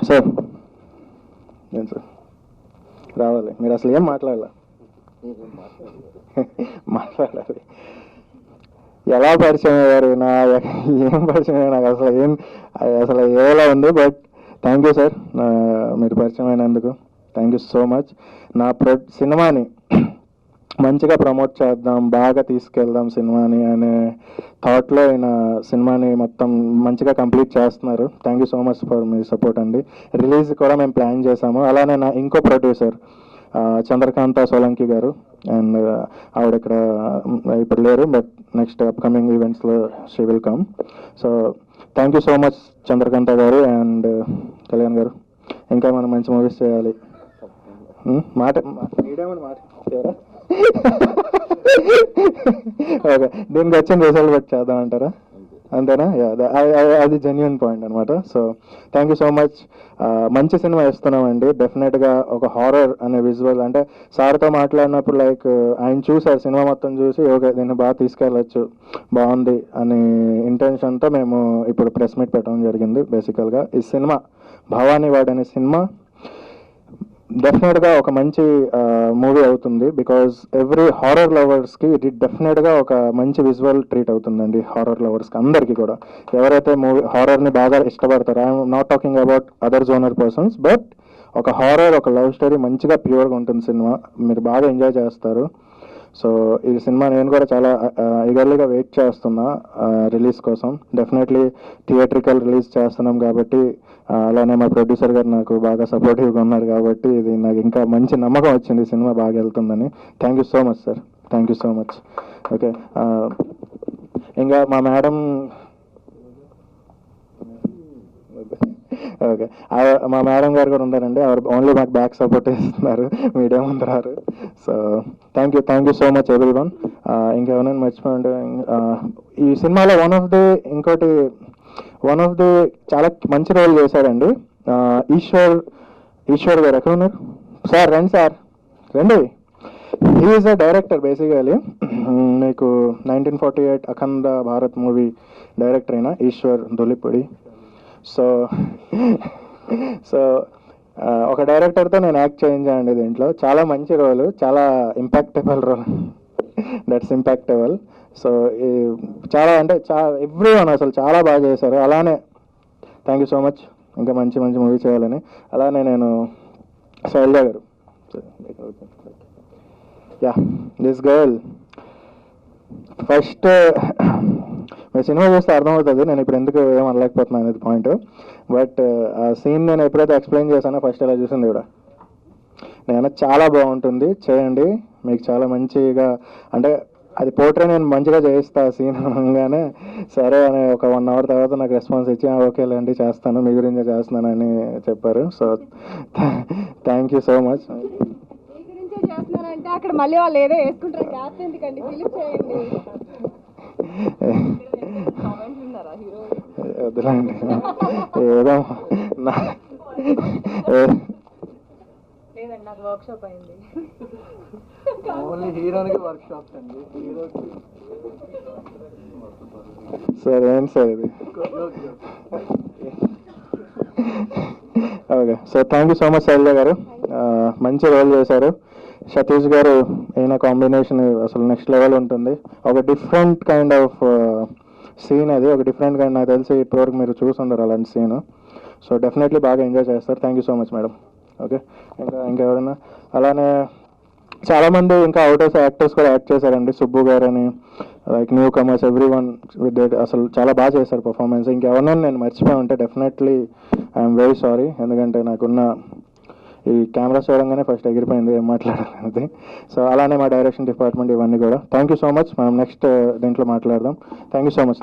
Sir నేను sir రావాలి, మీరు అసలు ఏం మాట్లాడాలి మాట్లాడాలి. ఎలా పరిచయం అయ్యారు, ఏం పరిచయం అయ్యారు నాకు అసలు ఏలా ఉంది. బట్ థ్యాంక్ యూ సార్, మీరు పరిచయం అయినందుకు థ్యాంక్ యూ సో మచ్. నా సినిమాని మంచిగా ప్రమోట్ చేద్దాం, బాగా తీసుకెళ్దాం సినిమాని అనే థాట్లో ఆయన సినిమాని మొత్తం మంచిగా కంప్లీట్ చేస్తున్నారు. Thank you so much for me support అండి. రిలీజ్ కూడా మేము ప్లాన్ చేసాము. అలానే నా ఇంకో ప్రొడ్యూసర్ చంద్రకాంత సోలంకి గారు, అండ్ ఆవిడ ఇక్కడ ఇప్పుడు లేరు, బట్ నెక్స్ట్ అప్కమింగ్ ఈవెంట్స్లో she will come. So thank you so much Chandrakanta garu and Kalyan గారు. ఇంకా మనం మంచి మూవీస్ చేయాలి. మాట ఎవరా ఓకే, దీనికి వచ్చిన రిజల్ట్ బట్టి చేద్దామంటారా, అంతేనా? అది జెన్యున్ పాయింట్ అనమాట. So thank you so much. మంచి సినిమా ఇస్తున్నామండి. డెఫినెట్గా ఒక హారర్ అనే విజువల్, అంటే సార్తో మాట్లాడినప్పుడు లైక్ ఆయన చూసారు సినిమా మొత్తం చూసి, ఓకే దీన్ని బాగా తీసుకెళ్ళచ్చు, బాగుంది అనే ఇంటెన్షన్తో మేము ఇప్పుడు ప్రెస్ మీట్ పెట్టడం జరిగింది. బేసికల్గా ఈ సినిమా భవానీ వాడ్ అనే సినిమా డెఫినెట్గా ఒక మంచి మూవీ అవుతుంది. బికాజ్ ఎవ్రీ హారర్ లవర్స్కి ఇది డెఫినెట్గా ఒక మంచి విజువల్ ట్రీట్ అవుతుందండి. హారర్ లవర్స్కి అందరికీ కూడా, ఎవరైతే మూవీ హారర్ని బాగా ఇష్టపడతారో, I'm not talking about other genre persons, but ఒక హారర్, ఒక లవ్ స్టోరీ మంచిగా ప్యూర్గా ఉంటుంది సినిమా, మీరు బాగా ఎంజాయ్ చేస్తారు. సో ఈ సినిమా నేను కూడా చాలా ఈగర్లీగా వెయిట్ చేస్తున్నా రిలీజ్ కోసం. డెఫినెట్లీ థియేట్రికల్ రిలీజ్ చేస్తున్నాం కాబట్టి, అలానే మా ప్రొడ్యూసర్ గారు నాకు బాగా సపోర్టివ్గా ఉన్నారు కాబట్టి ఇది నాకు ఇంకా మంచి నమ్మకం వచ్చింది సినిమా బాగా వెళ్తుందని. Thank you so much sir, thank you so much. Okay, ఇంకా మా మేడం, ఓకే మా మేడం గారు కూడా ఉన్నారండి, ఆవిడ ఓన్లీ మాకు బ్యాక్ సపోర్ట్ ఇస్తున్నారు, మీడియా ముందు రారు. So thank you so much every one. ఇంకెవరైనా మర్చిపోయింటే, ఈ సినిమాలో వన్ ఆఫ్ ది చాలా మంచి రోల్ చేశారండి ఈశ్వర్ గారు. ఎక్కడ ఉన్నారు సార్? రండి సార్, రండి. He is a director basically. మీకు 1948 అఖండ భారత్ మూవీ డైరెక్టర్ అయిన ఈశ్వర్ దొలిపొడి. సో ఒక డైరెక్టర్తో నేను యాక్ట్ చేయించానండి దీంట్లో. చాలా మంచి రోల్, చాలా impactable role, that's impactable. So చాలా అంటే ఎవ్రీ వన్ అసలు చాలా బాగా చేశారు. అలానే థ్యాంక్ యూ సో మచ్, ఇంకా మంచి మూవీ చేయాలని. అలానే నేను శైలజ గారు, యా దిస్ గర్ల్, ఫస్ట్ మీరు సినిమా చూస్తే అర్థమవుతుంది నేను ఇప్పుడు ఎందుకు ఏం అనలేకపోతున్నాను అనేది పాయింట్. బట్ ఆ సీన్ నేను ఎప్పుడైతే ఎక్స్ప్లెయిన్ చేశానో ఫస్ట్ ఇలా చూసింది కూడా నేను చాలా బాగుంటుంది, చేయండి, మీకు చాలా మంచిగా, అంటే అది పోట్రే నేను మంచిగా చేయిస్తా సీన్ అనగానే సరే అని ఒక 1 hour తర్వాత నాకు రెస్పాన్స్ ఇచ్చి ఓకేలేండి చేస్తాను, మీ గురించే చేస్తున్నానని చెప్పారు. So thank you so much. అక్కడ మళ్ళీ వాళ్ళు ఏదో వేసుకుంటారు, గ్యాప్ ఎందుకండి, ఫిలిప్ చేయండి. వద్దులేండి ఏదో లేదండి, నాకు వర్క్ షాప్ అయింది. ఓన్లీ హీరోనికి వర్క్ షాప్స్ అండి, హీరోకి. సార్ ఏంటి సార్ ఇది? Okay, so thank you so much Shailaja గారు, మంచి రోల్ చేశారు. సతీష్ గారు అయిన కాంబినేషన్ అసలు నెక్స్ట్ లెవెల్ ఉంటుంది. ఒక డిఫరెంట్ కైండ్ ఆఫ్ సీన్, అది ఒక డిఫరెంట్ కైండ్, నాకు తెలిసి ఇప్పటివరకు మీరు చూసుండరు అలాంటి సీన్. సో డెఫినెట్లీ బాగా ఎంజాయ్ చేస్తారు. Thank you so much madam. Okay, ఇంకా ఎవరైనా అలానే చాలామంది ఇంకా అవుట్ హౌస్ యాక్టర్స్ కూడా యాక్ట్ చేశారండి. సుబ్బు గారు అని, like new comers, every one with that, అసలు చాలా బాగా చేశారు పర్ఫార్మెన్స్. ఇంకెవరైనా నేను మర్చిపోయి ఉంటే డెఫినెట్లీ ఐఎమ్ వెరీ సారీ, ఎందుకంటే నాకున్న ఈ కెమెరా చూడంగానే ఫస్ట్ ఎగిరిపోయింది ఏం మాట్లాడాలనేది. సో అలానే మా డైరెక్షన్ డిపార్ట్మెంట్ ఇవన్నీ కూడా థ్యాంక్ యూ సో మచ్. మనం నెక్స్ట్ దీంట్లో మాట్లాడదాం. Thank you so much.